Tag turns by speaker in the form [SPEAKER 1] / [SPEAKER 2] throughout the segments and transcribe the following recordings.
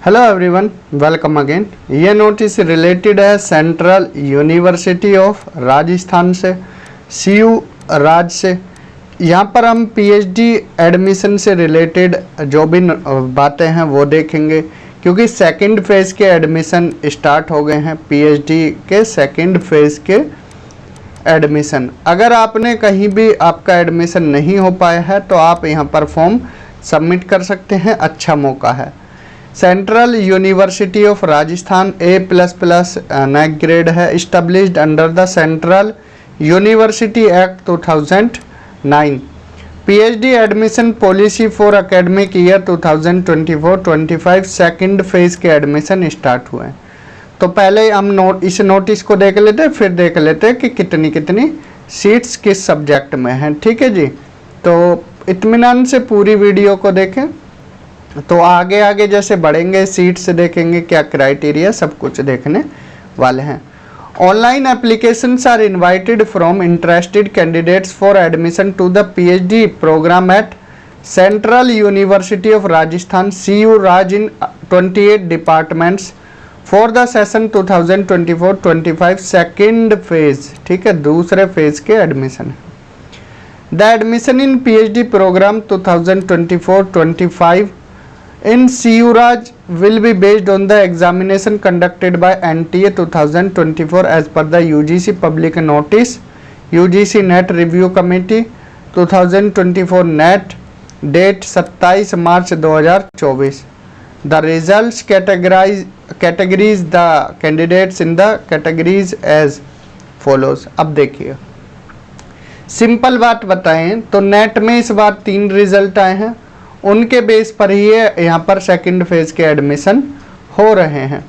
[SPEAKER 1] Hello everyone, welcome again. ये notice related है central university of Rajasthan से, सीयू राज से। यहाँ पर हम पीएचडी एडमिशन से रिलेटेड जो भी बातें हैं वो देखेंगे, क्योंकि सेकंड फेज़ के एडमिशन स्टार्ट हो गए हैं। पीएचडी के सेकंड फेज़ के एडमिशन, अगर आपने कहीं भी आपका एडमिशन नहीं हो पाया है तो आप यहाँ पर फॉर्म सबमिट कर सकते हैं। अच्छा मौका है। Central university of Rajasthan A++ NAAC grade है, established under the central university act 2009। PhD admission policy for academic year 2024-25 second phase के एडमिशन स्टार्ट हुए हैं। तो पहले हम इस नोटिस को देख लेते हैं, फिर देख लेते हैं कि कितनी सीट्स किस सब्जेक्ट में हैं। ठीक है जी, तो इत्मीनान से पूरी वीडियो को देखें। तो आगे जैसे बढ़ेंगे सीट्स देखेंगे, क्या क्राइटेरिया, सब कुछ देखने वाले हैं। Online applications are invited from interested candidates for admission to the PhD programme at Central university of Rajasthan CU Raj in 28 departments for the session 2024-25 second phase. ठीक है, दूसरे फेज के admission. The admission in PhD programme 2024-25 in CU Raj will be based on the examination conducted by NTA 2024 as per the UGC public notice, UGC NET review committee 2024 NET date 27 March 2024. The results categories the candidates in the categories as follows. अब देखिए, simple बात बताएं तो net में इस बार 3 result आए हैं, उनके बेस पर ही यहाँ पर सेकंड फेज के एडमिशन हो रहे हैं।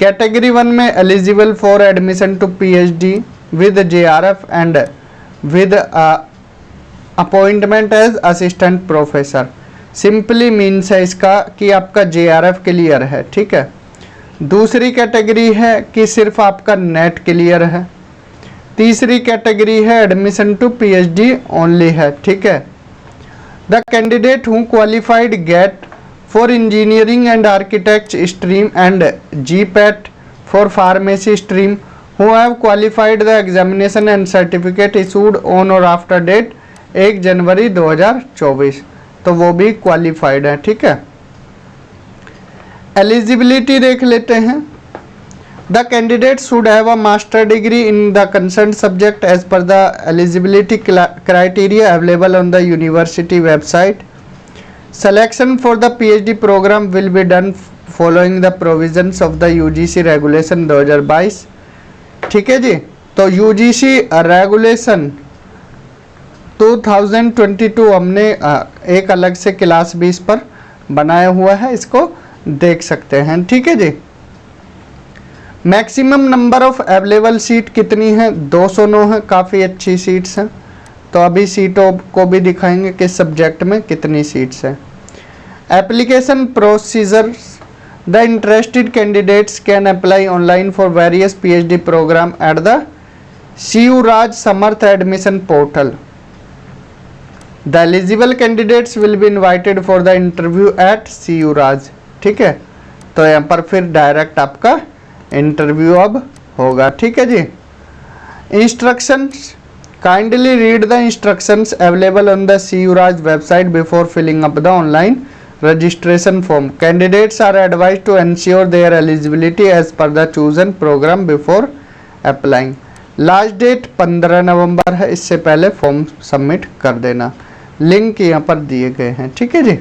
[SPEAKER 1] कैटेगरी 1 में eligible for admission to PhD with JRF and with appointment as assistant professor. Simply means है इसका कि आपका जेआरएफ क्लियर है। ठीक है। दूसरी कैटेगरी है कि सिर्फ आपका नेट क्लियर है। तीसरी कैटेगरी है एडमिशन टू पीएचडी ओनली है। ठीक है। The candidate who qualified GATE for engineering and architect stream and GPAT for pharmacy stream who have qualified the examination and certificate issued on or after date 1 जनवरी 2024, तो वो भी qualified है। ठीक है। Eligibility देख लेते हैं। The candidate should have a master degree in the concerned subject as per the eligibility criteria available on the university website. Selection for the PhD program will be done following the provisions of the UGC regulation 2022। ठीक है जी, तो UGC regulation 2022 हमने एक अलग से class 20 पर बनाया हुआ है, इसको देख सकते हैं। ठीक है जी। Maximum number of available seat कितनी है? 209 है, काफ़ी अच्छी सीट्स हैं। तो अभी सीटों को भी दिखाएंगे किस सब्जेक्ट में कितनी सीट्स हैं। Application procedures, the interested candidates can apply online for various PhD programme at the CU Raj Samarth admission portal. The eligible candidates will be invited for the interview at CU Raj. ठीक है, तो यहाँ पर फिर डायरेक्ट आपका इंटरव्यू अब होगा। ठीक है जी। Instructions, kindly read the instructions available on the CU Raj website before filling up the online registration form. Candidates are advised to ensure their eligibility as per the chosen program before applying. Last date 15 November है, इससे पहले form submit कर देना। Link यहाँ पर दिए गए हैं। ठीक है जी।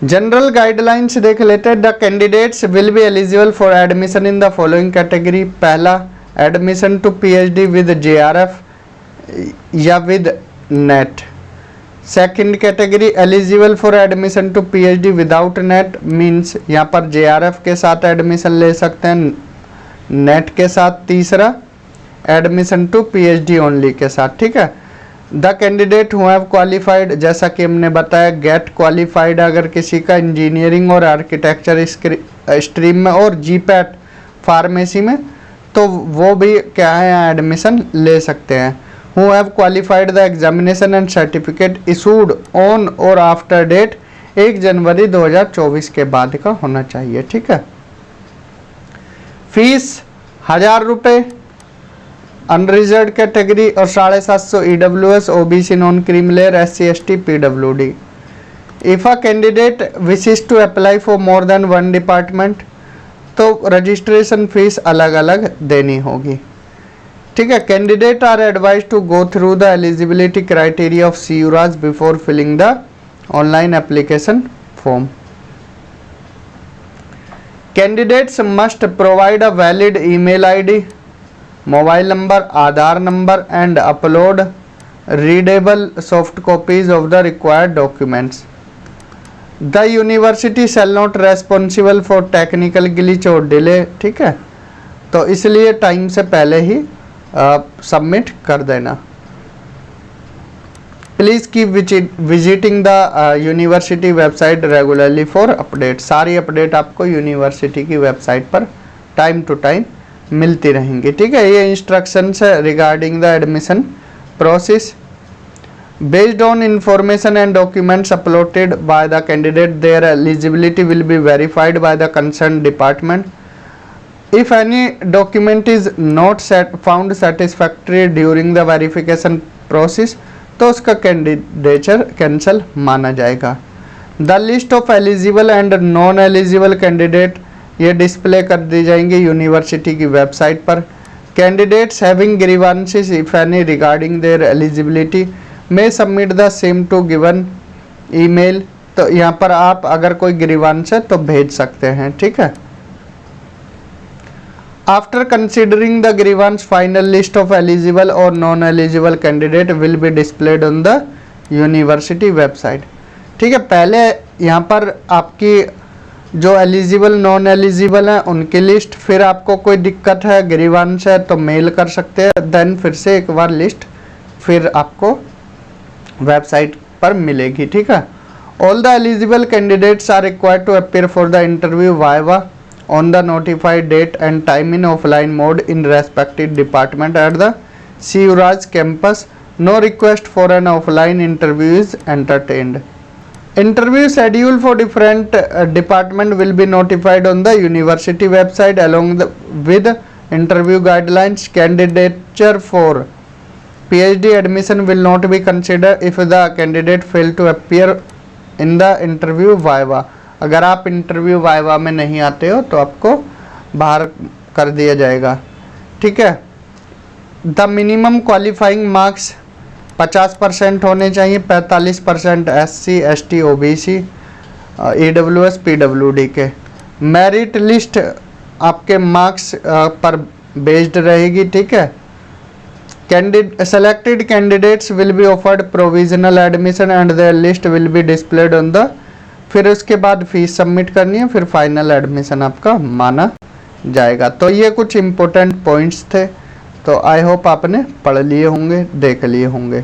[SPEAKER 1] जनरल गाइडलाइंस देख लेते हैं। The candidates will be eligible for admission in the following category. पहला, admission to PhD with JRF या with NET. Second category, eligible for admission to PhD without NET, means यहाँ पर जेआरएफ के साथ admission ले सकते हैं, नेट के साथ। तीसरा, एडमिशन टू पीएचडी ओनली के साथ। ठीक है। The candidate who have qualified, जैसा कि हमने बताया, गेट क्वालिफाइड अगर किसी का इंजीनियरिंग और आर्किटेक्चर स्ट्रीम में और जीपैट फार्मेसी में, तो वो भी क्या है, एडमिशन ले सकते हैं। Who have qualified the examination and certificate issued on और आफ्टर डेट 1 जनवरी 2024 के बाद का होना चाहिए। ठीक है। फीस 1000 रुपये अनरिजर्व कैटेगरी और 750 EWS OBC non creamy layer SC ST PWD। If a candidate wishes to apply for more than 1 department तो रजिस्ट्रेशन फीस अलग अलग देनी होगी। ठीक है। Candidate are advise to go through the eligibility criteria of CURAS before filling the online application form. Candidates must provide a valid email ID, mobile number, Aadhaar number and upload readable soft copies of the required documents. The university shall not responsible for technical glitch और delay. ठीक है। तो इसलिए time से पहले ही submit कर देना। Please keep visiting the university website regularly for update. सारी अपडेट आपको यूनिवर्सिटी की वेबसाइट पर टाइम टू टाइम मिलती रहेंगी। ठीक है। ये इंस्ट्रक्शंस है regarding the admission process. Based on information and documents uploaded by the candidate, their eligibility will be verified by the concerned department. If any document is not found satisfactory during the verification process, तो उसका candidature cancel माना जाएगा। The list of eligible and non-eligible candidate ये display कर दी जाएंगे university की website पर। Candidates having grievances if any regarding their eligibility may submit the same to given email। तो यहाँ पर आप अगर कोई ग्रीवांस है तो भेज सकते हैं। ठीक है। After considering the grievance final list of eligible और non eligible candidate will be displayed on the university website. ठीक है। पहले यहाँ पर आपकी जो एलिजिबल नॉन एलिजिबल हैं उनकी लिस्ट, फिर आपको कोई दिक्कत है ग्रीवांस है तो मेल कर सकते हैं, देन फिर से एक बार लिस्ट फिर आपको वेबसाइट पर मिलेगी। ठीक है। All the eligible candidates are required to appear for the interview viva on the notified date and time in offline mode in respective department at the CURAS campus. No request for an offline interview is entertained. Interview schedule for different department will be notified on the university website along with interview guidelines. Candidature for PhD admission will not be considered if the candidate fail to appear in the interview viva। अगर आप interview viva में नहीं आते हो तो आपको बाहर कर दिया जाएगा। ठीक है। द मिनिमम क्वालिफाइंग मार्क्स 50% होने चाहिए, 45% SC ST OBC EWS PWD के। मेरिट लिस्ट आपके मार्क्स पर बेस्ड रहेगी। ठीक है। Selected candidates will be offered provisional admission and their list will be displayed on the। फिर उसके बाद फीस सबमिट करनी है, फिर फाइनल एडमिशन आपका माना जाएगा। तो ये कुछ इम्पोर्टेंट पॉइंट्स थे, तो आई होप आपने पढ़ लिए होंगे, देख लिए होंगे।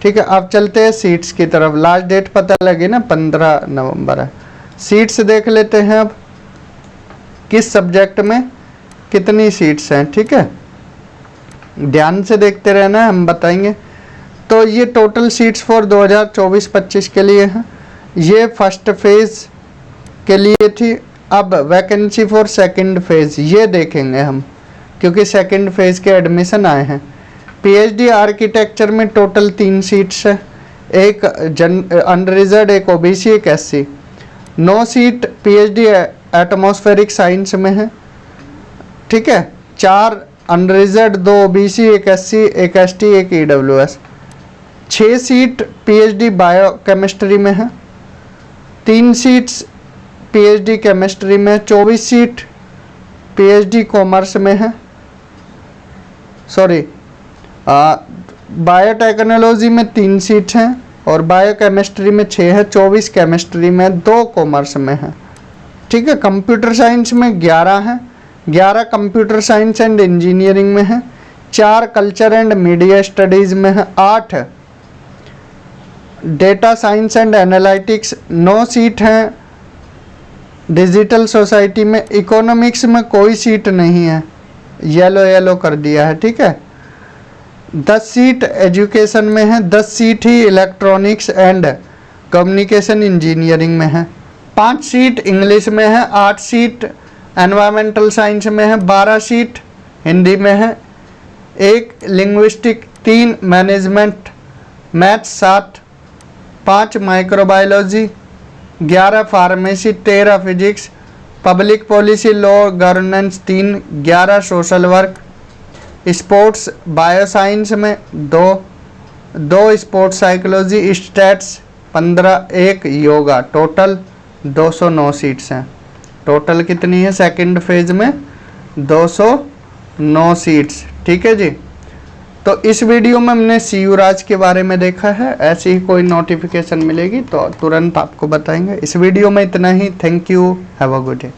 [SPEAKER 1] ठीक है। अब चलते हैं सीट्स की तरफ। लास्ट डेट पता लगी ना, 15 नवंबर है। सीट्स देख लेते हैं अब किस सब्जेक्ट में कितनी सीट्स हैं। ठीक है। ध्यान से देखते रहना है, हम बताएंगे। तो ये टोटल सीट्स फॉर 2024-25 के लिए हैं। ये फर्स्ट फेज के लिए थी। अब वैकेंसी फॉर सेकंड फेज ये देखेंगे हम, क्योंकि सेकंड फेज के एडमिशन आए हैं। PhD आर्किटेक्चर में टोटल 3 सीट्स है, एक अनरिजर्व, एक OBC, एक SC। 9 seat PhD atmospheric science में है। ठीक है। 4 अनरिजर्व, 2 OBC, एक SC, एक ST, एक EWS। 6 सीट PhD बायोकेमिस्ट्री में है, 3 सीट्स PhD केमिस्ट्री में, 24 सीट PhD कॉमर्स में है, सॉरी बायोटेक्नोलॉजी में 3 सीट हैं और बायोकेमिस्ट्री में 6 है, 24 केमिस्ट्री में, 2 कॉमर्स में है। ठीक है। कंप्यूटर साइंस में 11 हैं, 11 कंप्यूटर साइंस एंड इंजीनियरिंग में है, 4 कल्चर एंड मीडिया स्टडीज़ में है, 8 data science and analytics, 9 seat हैं डिजिटल सोसाइटी में। इकोनॉमिक्स में कोई सीट नहीं है, येलो कर दिया है। ठीक है। 10 सीट एजुकेशन में है, 10 seat he electronics and communication engineering में है। 5 सीट इंग्लिश में है, 8 सीट एनवायरमेंटल साइंस में है, 12 सीट हिंदी में है, 1 linguistic, 3 management, maths 7, 5 microbiology, 11 pharmacy, 13 physics, public policy law governance 3, 11 social work, sports bioscience में 2 sports psychology, stats 15, 1 yoga. Total 209 seats हैं। टोटल कितनी है सेकंड फेज में? 209 सीट्स। ठीक है जी। तो इस वीडियो में हमने CU राज के बारे में देखा है। ऐसी ही कोई नोटिफिकेशन मिलेगी तो तुरंत आपको बताएंगे। इस वीडियो में इतना ही। Thank you, have a good day.